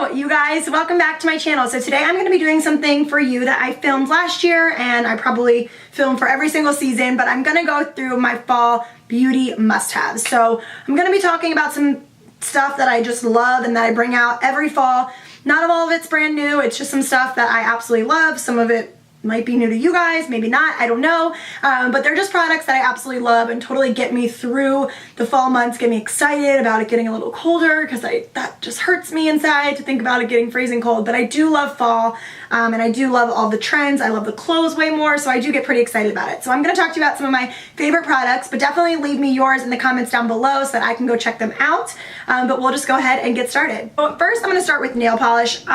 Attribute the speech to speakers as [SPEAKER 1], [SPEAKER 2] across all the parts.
[SPEAKER 1] Hello you guys, welcome back to my channel. So today I'm going to be doing something for you that I filmed last year and I probably film for every single season, but I'm going to go through my fall beauty must-haves. So I'm going to be talking about some stuff that I just love and that I bring out every fall. Not all of it's brand new, it's just some stuff that I absolutely love. Some of it might be new to you guys, maybe not, I don't know, but they're just products that I absolutely love and totally get me through the fall months, get me excited about it getting a little colder, because that just hurts me inside to think about it getting freezing cold. But I do love fall, and I do love all the trends. I love the clothes way more, so I do get pretty excited about it. So I'm going to talk to you about some of my favorite products, but definitely leave me yours in the comments down below so that I can go check them out, but we'll just go ahead and get started. So first I'm going to start with nail polish.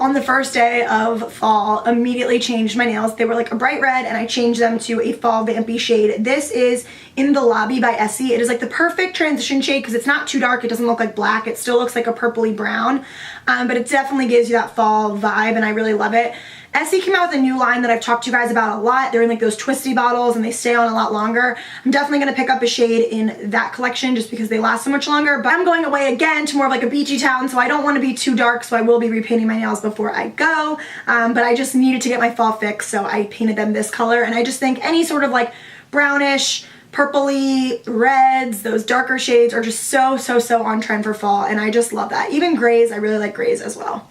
[SPEAKER 1] On the first day of fall, immediately changed my nails. They were like a bright red and I changed them to a fall vampy shade. This is in the Lobby by Essie. It is like the perfect transition shade because it's not too dark. It doesn't look like black. It still looks like a purpley brown, but it definitely gives you that fall vibe and I really love it. Essie came out with a new line that I've talked to you guys about a lot. They're in like those twisty bottles and they stay on a lot longer. I'm definitely going to pick up a shade in that collection just because they last so much longer. But I'm going away again to more of like a beachy town, so I don't want to be too dark, so I will be repainting my nails before I go. But I just needed to get my fall fix, so I painted them this color. And I just think any sort of like brownish, purpley, reds, those darker shades are just so on trend for fall. And I just love that. Even grays, I really like grays as well.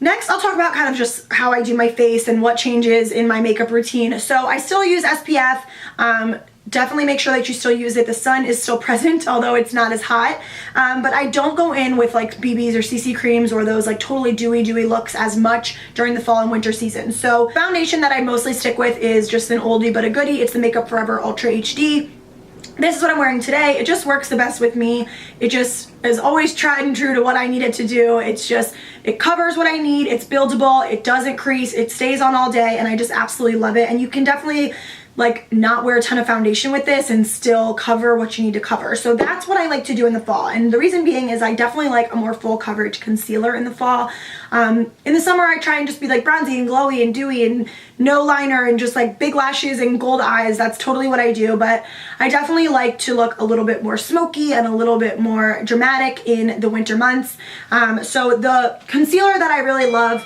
[SPEAKER 1] Next, I'll talk about kind of just how I do my face and what changes in my makeup routine. So I still use SPF. Definitely make sure that you still use it. The sun is still present, although it's not as hot. But I don't go in with like BBs or CC creams or those like totally dewy looks as much during the fall and winter season. So foundation that I mostly stick with is just an oldie but a goodie. It's the Makeup Forever Ultra HD. This is what I'm wearing today. It just works the best with me. It just is always tried and true to what I need it to do. It's just, it covers what I need. It's buildable. It doesn't crease. It stays on all day and I just absolutely love it. And you can definitely like not wear a ton of foundation with this and still cover what you need to cover. So that's what I like to do in the fall. And the reason being is I definitely like a more full coverage concealer in the fall. In the summer I try and just be like bronzy and glowy and dewy and no liner and just like big lashes and gold eyes. That's totally what I do. But I definitely like to look a little bit more smoky and a little bit more dramatic in the winter months. So the concealer that I really love,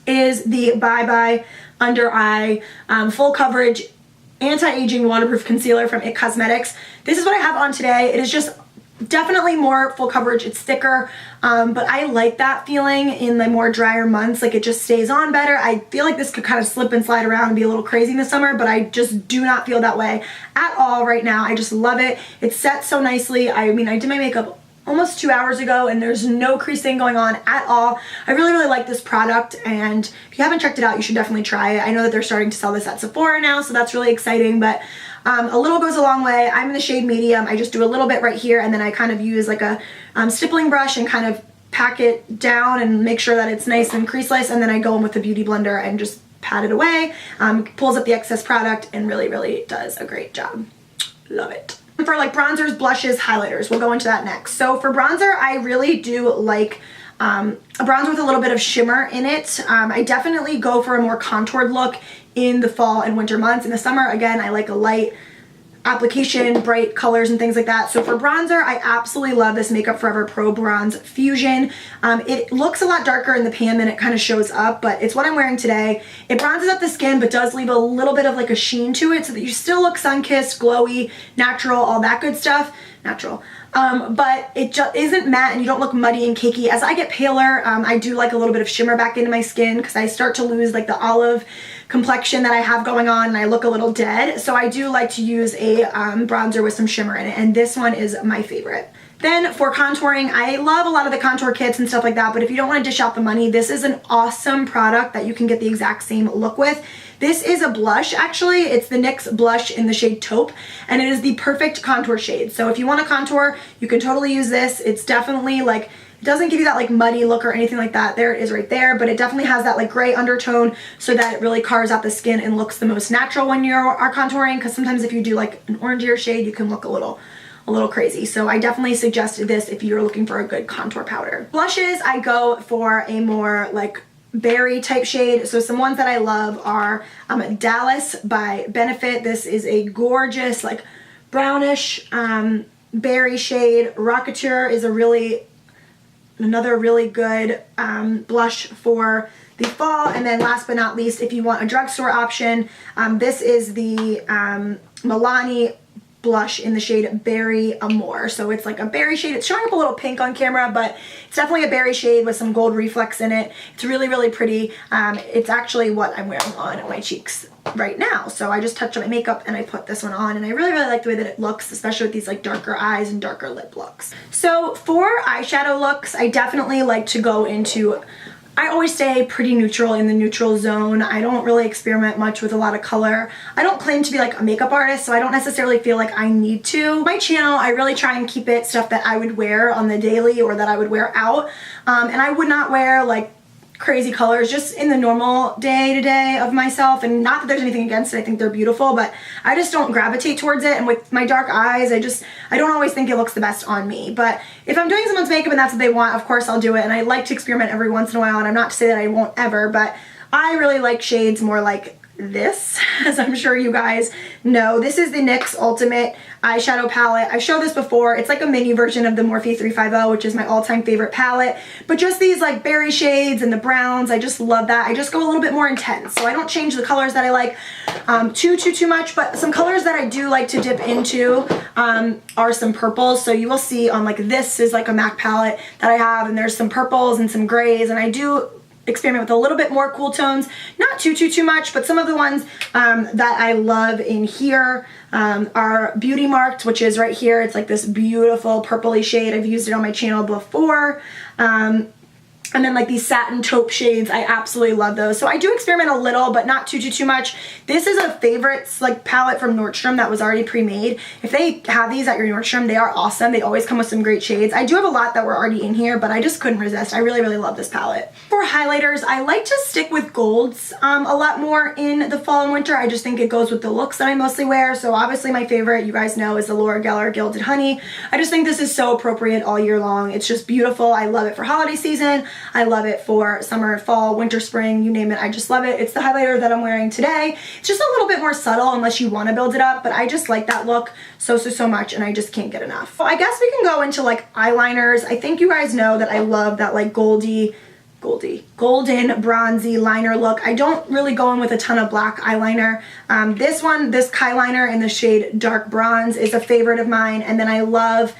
[SPEAKER 1] is the Bye Bye Under Eye Full Coverage Anti-Aging Waterproof Concealer from IT Cosmetics. This is what I have on today. It is just definitely more full coverage. It's thicker, but I like that feeling in the more drier months. Like it just stays on better. I feel like this could kind of slip and slide around and be a little crazy in the summer, but I just do not feel that way at all right now. I just love it. It sets so nicely. I mean, I did my makeup almost 2 hours ago and there's no creasing going on at all. I really like this product, and if you haven't checked it out, you should definitely try it. I know that they're starting to sell this at Sephora now, so that's really exciting, but a little goes a long way. I'm in the shade medium. I just do a little bit right here and then I kind of use like a stippling brush and kind of pack it down and make sure that it's nice and creaseless, and then I go in with the beauty blender and just pat it away. Pulls up the excess product and really does a great job. Love it. For like bronzers, blushes, highlighters, we'll go into that next. So for bronzer, I really do like a bronzer with a little bit of shimmer in it. I definitely go for a more contoured look in the fall and winter months. In the summer, again, I like a light application, bright colors and things like that. So for bronzer, I absolutely love this Makeup Forever Pro Bronze Fusion. It looks a lot darker in the pan than it kind of shows up, but it's what I'm wearing today. It bronzes up the skin, but does leave a little bit of like a sheen to it so that you still look sun-kissed, glowy, natural, all that good stuff. Natural. But it just isn't matte and you don't look muddy and cakey. As I get paler, I do like a little bit of shimmer back into my skin because I start to lose like the olive complexion that I have going on and I look a little dead. So I do like to use a bronzer with some shimmer in it, and this one is my favorite. Then for contouring, I love a lot of the contour kits and stuff like that, but if you don't want to dish out the money, this is an awesome product that you can get the exact same look with. This is a blush, actually. It's the NYX Blush in the shade Taupe, and it is the perfect contour shade. So if you want to contour, you can totally use this. It's definitely like, it doesn't give you that like muddy look or anything like that. There it is right there, but it definitely has that like gray undertone so that it really carves out the skin and looks the most natural when you are contouring, because sometimes if you do like an orangier shade, you can look a little crazy. So I definitely suggest this if you're looking for a good contour powder. Blushes, I go for a more like berry type shade. So some ones that I love are Dallas by Benefit. This is a gorgeous like brownish berry shade. Rocketeur is a really another really good blush for the fall. And then last but not least, if you want a drugstore option, this is the Milani blush in the shade Berry Amour. So it's like a berry shade. It's showing up a little pink on camera, but it's definitely a berry shade with some gold reflex in it. It's really, really pretty. It's actually what I'm wearing on my cheeks right now. So I just touched up my makeup and I put this one on, and I really, really like the way that it looks, especially with these like darker eyes and darker lip looks. So for eyeshadow looks, I definitely like to go into, I always stay pretty neutral, in the neutral zone. I don't really experiment much with a lot of color. I don't claim to be like a makeup artist, so I don't necessarily feel like I need to. My channel, I really try and keep it stuff that I would wear on the daily or that I would wear out. And I would not wear like crazy colors just in the normal day-to-day of myself, and not that there's anything against it. I think they're beautiful, but I just don't gravitate towards it. And with my dark eyes, I don't always think it looks the best on me. But if I'm doing someone's makeup and that's what they want, of course I'll do it. And I like to experiment every once in a while, and I'm not to say that I won't ever, but I really like shades more like this, as I'm sure you guys know. This is the NYX Ultimate eyeshadow palette. I've showed this before. It's like a mini version of the Morphe 350, which is my all-time favorite palette. But just these like berry shades and the browns, I just love that. I just go a little bit more intense. So I don't change the colors that I like too much, but some colors that I do like to dip into are some purples. So you will see on like, this is like a MAC palette that I have, and there's some purples and some grays, and I do experiment with a little bit more cool tones, not too much, but some of the ones that I love in here are Beauty Marked, which is right here. It's like this beautiful purpley shade. I've used it on my channel before. And then like these satin taupe shades, I absolutely love those. So I do experiment a little, but not too much. This is a favorites like palette from Nordstrom that was already pre-made. If they have these at your Nordstrom, they are awesome. They always come with some great shades. I do have a lot that were already in here, but I just couldn't resist. I really, really love this palette. For highlighters, I like to stick with golds a lot more in the fall and winter. I just think it goes with the looks that I mostly wear. So obviously my favorite, you guys know, is the Laura Geller Gilded Honey. I just think this is so appropriate all year long. It's just beautiful. I love it for holiday season. I love it for summer, fall, winter, spring, you name it. I just love it. It's the highlighter that I'm wearing today. It's just a little bit more subtle unless you want to build it up, but I just like that look so much, and I just can't get enough. So I guess we can go into like eyeliners. I think you guys know that I love that like golden bronzy liner look. I don't really go in with a ton of black eyeliner. This Kylinder in the shade Dark Bronze is a favorite of mine, and then I love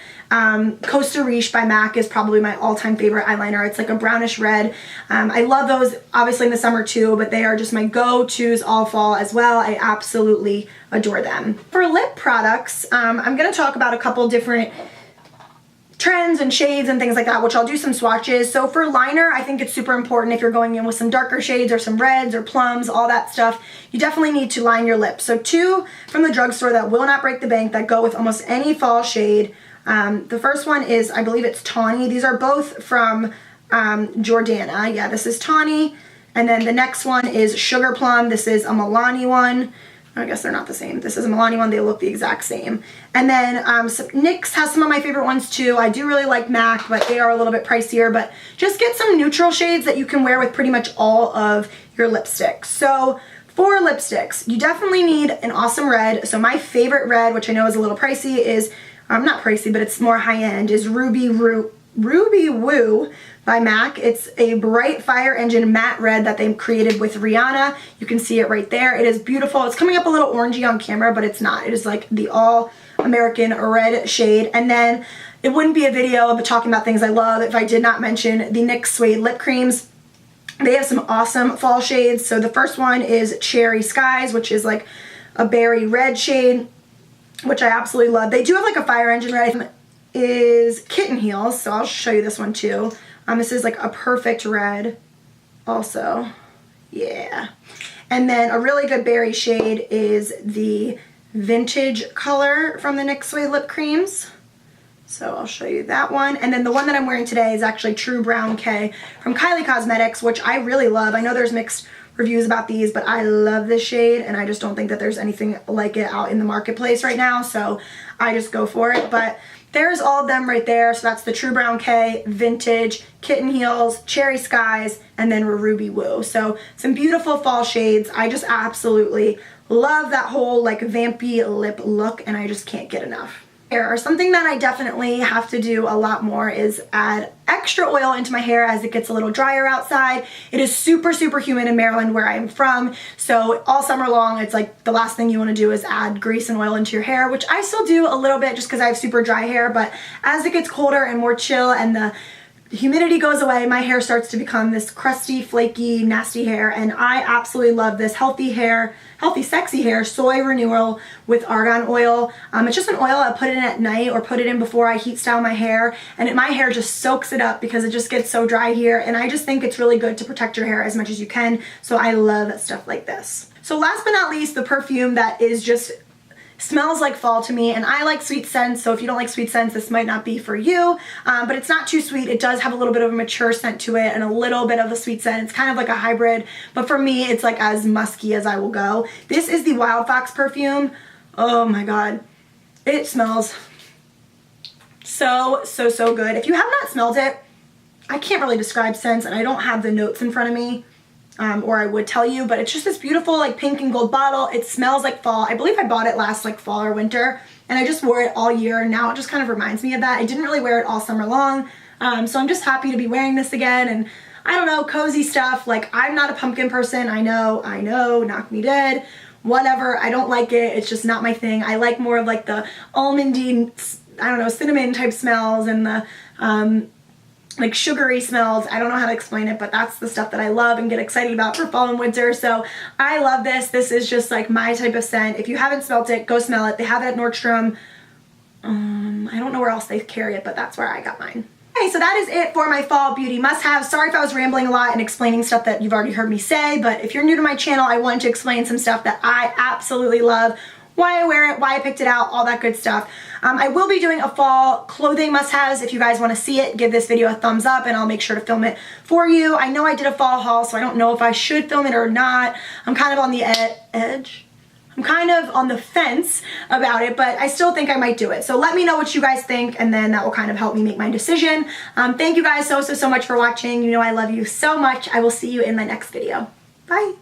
[SPEAKER 1] Costa Riche by MAC is probably my all-time favorite eyeliner. It's like a brownish red. I love those obviously in the summer too, but they are just my go-tos all fall as well. I absolutely adore them. For lip products, I'm going to talk about a couple different trends and shades and things like that, which I'll do some swatches. So for liner, I think it's super important if you're going in with some darker shades or some reds or plums, all that stuff, you definitely need to line your lips. So two from the drugstore that will not break the bank that go with almost any fall shade. The first one is, I believe it's Tawny. These are both from Jordana. Yeah, this is Tawny. And then the next one is Sugar Plum. This is a Milani one. I guess they're not the same. This is a Milani one. They look the exact same. And then NYX has some of my favorite ones too. I do really like MAC, but they are a little bit pricier. But just get some neutral shades that you can wear with pretty much all of your lipsticks. So for lipsticks, you definitely need an awesome red. So my favorite red, which I know is a little pricey, is, not pricey, but it's more high-end, is Ruby Woo by MAC. It's a bright fire engine matte red that they created with Rihanna. You can see it right there. It is beautiful. It's coming up a little orangey on camera, but it's not. It is like the all-American red shade. And then it wouldn't be a video of talking about things I love if I did not mention the NYX Suede lip creams. They have some awesome fall shades. So the first one is Cherry Skies, which is like a berry red shade, which I absolutely love. They do have like a fire engine red. Is Kitten Heels, so I'll show you this one too. This is like a perfect red also. Yeah. And then a really good berry shade is the Vintage color from the NYX Suede lip creams. So I'll show you that one. And then the one that I'm wearing today is actually True Brown K from Kylie Cosmetics, which I really love. I know there's mixed reviews about these, but I love this shade, and I just don't think that there's anything like it out in the marketplace right now, so I just go for it. But there's all of them right there. So that's the True Brown K, Vintage, Kitten Heels, Cherry Skies, and then Ruby Woo. So some beautiful fall shades. I just absolutely love that whole like vampy lip look, and I just can't get enough. Or something that I definitely have to do a lot more is add extra oil into my hair as it gets a little drier outside. It is super, super humid in Maryland where I'm from, so all summer long it's like the last thing you want to do is add grease and oil into your hair, which I still do a little bit just because I have super dry hair, but as it gets colder and more chill and the humidity goes away, my hair starts to become this crusty, flaky, nasty hair, and I absolutely love this healthy, sexy hair Soy Renewal with Argan Oil. It's just an oil I put it in at night or put it in before I heat style my hair, and my hair just soaks it up because it just gets so dry here, and I just think it's really good to protect your hair as much as you can, so I love stuff like this. So last but not least, the perfume that is just smells like fall to me, and I like sweet scents, so if you don't like sweet scents, this might not be for you, but it's not too sweet. It does have a little bit of a mature scent to it and a little bit of a sweet scent. It's kind of like a hybrid, but for me, it's like as musky as I will go. This is the Wildfox perfume. Oh my god. It smells so, so, so good. If you have not smelled it, I can't really describe scents, and I don't have the notes in front of me. Or I would tell you, but it's just this beautiful like pink and gold bottle. It smells like fall. I believe I bought it last like fall or winter, and I just wore it all year, and now it just kind of reminds me of that. I didn't really wear it all summer long, so I'm just happy to be wearing this again, and I don't know, cozy stuff. Like, I'm not a pumpkin person. I know, knock me dead, whatever. I don't like it. It's just not my thing. I like more of like the almondy, I don't know, cinnamon type smells, and the like sugary smells. I don't know how to explain it, but that's the stuff that I love and get excited about for fall and winter. So I love this. This is just like my type of scent. If you haven't smelled it, go smell it. They have it at Nordstrom. I don't know where else they carry it, but that's where I got mine. Okay, so that is it for my fall beauty must-have. Sorry if I was rambling a lot and explaining stuff that you've already heard me say, but if you're new to my channel, I wanted to explain some stuff that I absolutely love, why I wear it, why I picked it out, all that good stuff. I will be doing a fall clothing must-haves. If you guys want to see it, give this video a thumbs up and I'll make sure to film it for you. I know I did a fall haul, so I don't know if I should film it or not. I'm kind of on the edge. I'm kind of on the fence about it, but I still think I might do it. So let me know what you guys think, and then that will kind of help me make my decision. Thank you guys so much for watching. You know I love you so much. I will see you in my next video. Bye.